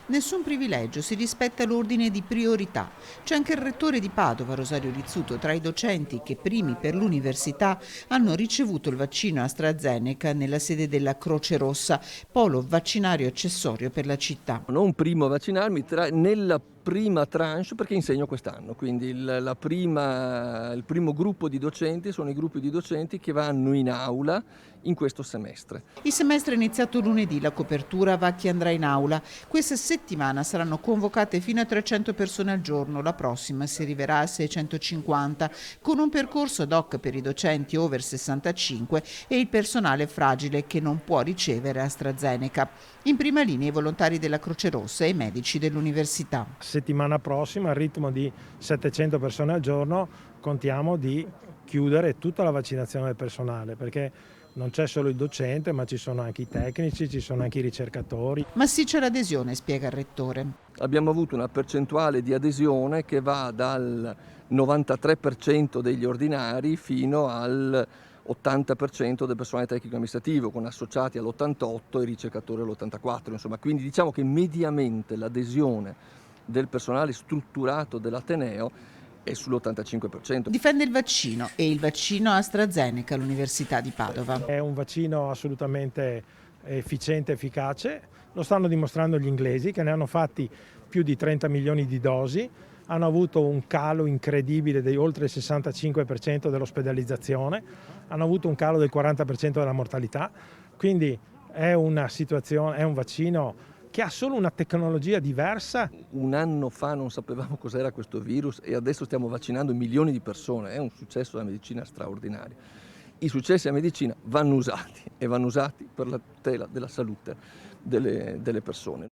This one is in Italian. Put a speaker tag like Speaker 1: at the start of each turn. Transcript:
Speaker 1: Nessun privilegio, si rispetta l'ordine di priorità. C'è anche il rettore di Padova, Rosario Rizzuto, tra i docenti che primi per l'università hanno ricevuto il vaccino AstraZeneca nella sede della Croce Rossa, polo vaccinario accessorio per la città.
Speaker 2: Non primo a vaccinarmi, nella prima tranche perché insegno quest'anno, quindi il primo gruppo di docenti sono i gruppi di docenti che vanno in aula in questo semestre.
Speaker 1: Il semestre è iniziato lunedì, la copertura va a chi andrà in aula. Questa settimana saranno convocate fino a 300 persone al giorno, la prossima si arriverà a 650, con un percorso ad hoc per i docenti over 65 e il personale fragile che non può ricevere AstraZeneca. In prima linea i volontari della Croce Rossa e i medici dell'università.
Speaker 3: Settimana prossima, al ritmo di 700 persone al giorno, contiamo di chiudere tutta la vaccinazione del personale, perché non c'è solo il docente, ma ci sono anche i tecnici, ci sono anche i ricercatori.
Speaker 1: Massiccia l'adesione, spiega il rettore.
Speaker 2: Abbiamo avuto una percentuale di adesione che va dal 93% degli ordinari fino al 80% del personale tecnico amministrativo, con associati all'88% e ricercatori all'84%. Insomma, quindi diciamo che mediamente l'adesione del personale strutturato dell'Ateneo è sull'85%.
Speaker 1: Difende il vaccino e il vaccino AstraZeneca all'Università di Padova.
Speaker 3: È un vaccino assolutamente efficiente e efficace, lo stanno dimostrando gli inglesi che ne hanno fatti più di 30 milioni di dosi, hanno avuto un calo incredibile di oltre il 65% dell'ospedalizzazione, hanno avuto un calo del 40% della mortalità, quindi è un vaccino che ha solo una tecnologia diversa.
Speaker 2: Un anno fa non sapevamo cos'era questo virus e adesso stiamo vaccinando milioni di persone, è un successo della medicina straordinario. I successi della medicina vanno usati e vanno usati per la tutela della salute delle persone.